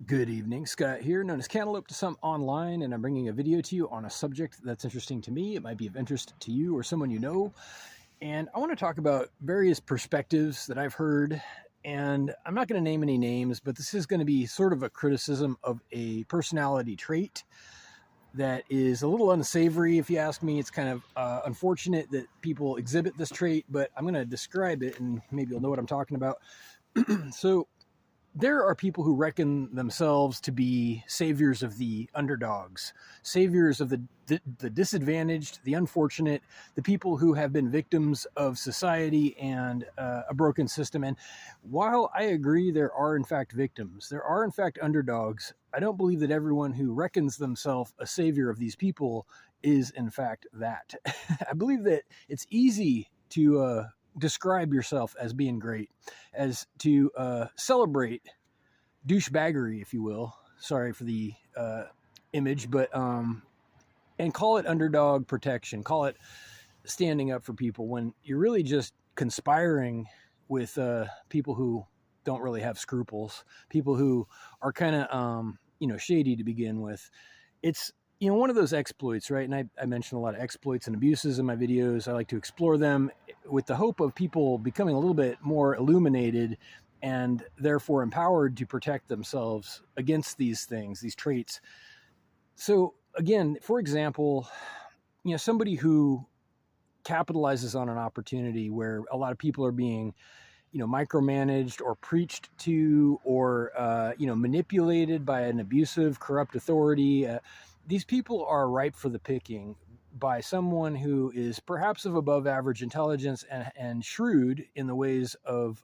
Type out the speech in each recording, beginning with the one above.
Good evening, Scott here, known as Cantaloupe to some online, and I'm bringing a video to you on a subject that's interesting to me. It might be of interest to you or someone you know, and I want to talk about various perspectives that I've heard, and I'm not going to name any names, but this is going to be sort of a criticism of a personality trait that is a little unsavory, if you ask me. It's kind of unfortunate that people exhibit this trait, but I'm going to describe it, and maybe you'll know what I'm talking about. So, there are people who reckon themselves to be saviors of the underdogs, saviors of the disadvantaged, the unfortunate, the people who have been victims of society and a broken system. And while I agree there are in fact victims, there are in fact underdogs, I don't believe that everyone who reckons themselves a savior of these people is in fact that. I believe that it's easy to describe yourself as being great, as to celebrate douchebaggery, if you will. Sorry for the image, but and call it underdog protection, call it standing up for people, when you're really just conspiring with people who don't really have scruples, people who are kind of shady to begin with. It's one of those exploits, right? And I mention a lot of exploits and abuses in my videos. I like to explore them with the hope of people becoming a little bit more illuminated and therefore empowered to protect themselves against these things, these traits. So again, for example, somebody who capitalizes on an opportunity where a lot of people are being micromanaged or preached to, or manipulated by an abusive, corrupt authority. These people are ripe for the picking by someone who is perhaps of above average intelligence and shrewd in the ways of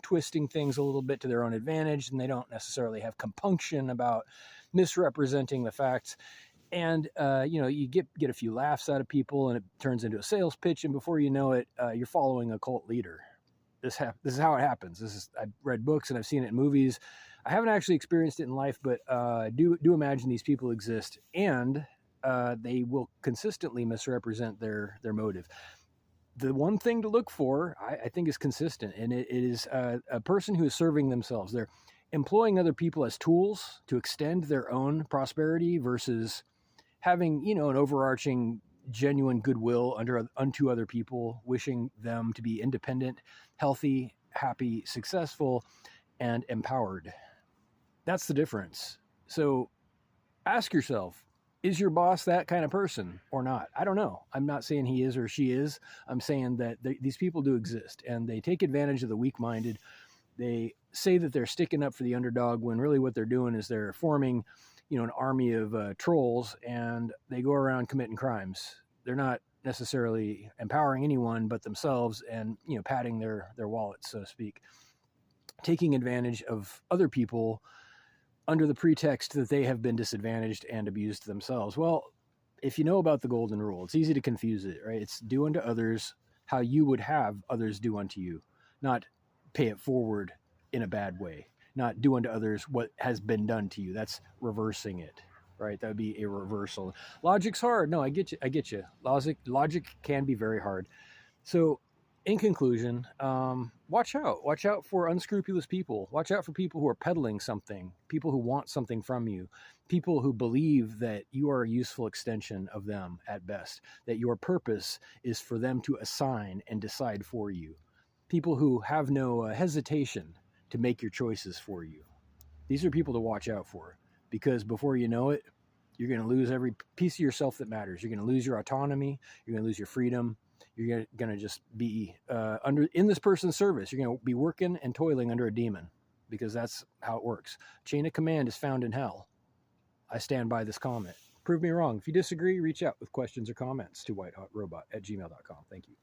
twisting things a little bit to their own advantage, and they don't necessarily have compunction about misrepresenting the facts. And you get a few laughs out of people, and it turns into a sales pitch, and before you know it, you're following a cult leader. This is how it happens. I've read books and I've seen it in movies. I haven't actually experienced it in life, but do imagine these people exist, and they will consistently misrepresent their motive. The one thing to look for, I think, is consistent, and it is a person who is serving themselves. They're employing other people as tools to extend their own prosperity versus having an overarching genuine goodwill unto other people, wishing them to be independent, healthy, happy, successful, and empowered. That's the difference. So ask yourself, is your boss that kind of person or not? I don't know. I'm not saying he is or she is. I'm saying that these people do exist, and they take advantage of the weak-minded. They say that they're sticking up for the underdog when really what they're doing is they're forming an army of trolls, and they go around committing crimes. They're not necessarily empowering anyone but themselves, and padding their wallets, so to speak, taking advantage of other people under the pretext that they have been disadvantaged and abused themselves. Well, if you know about the golden rule, it's easy to confuse it, right? It's do unto others how you would have others do unto you, not pay it forward in a bad way, not do unto others what has been done to you. That's reversing it, right? That would be a reversal. Logic's hard. No, I get you. Logic can be very hard. So in conclusion, watch out for unscrupulous people. Watch out for people who are peddling something, people who want something from you, people who believe that you are a useful extension of them at best, that your purpose is for them to assign and decide for you, people who have no hesitation to make your choices for you. These are people to watch out for, because before you know it, you're going to lose every piece of yourself that matters. You're going to lose your autonomy. You're going to lose your freedom. You're going to just be in this person's service. You're going to be working and toiling under a demon, because that's how it works. Chain of command is found in hell. I stand by this comment. Prove me wrong. If you disagree, reach out with questions or comments to whitehotrobot@gmail.com. Thank you.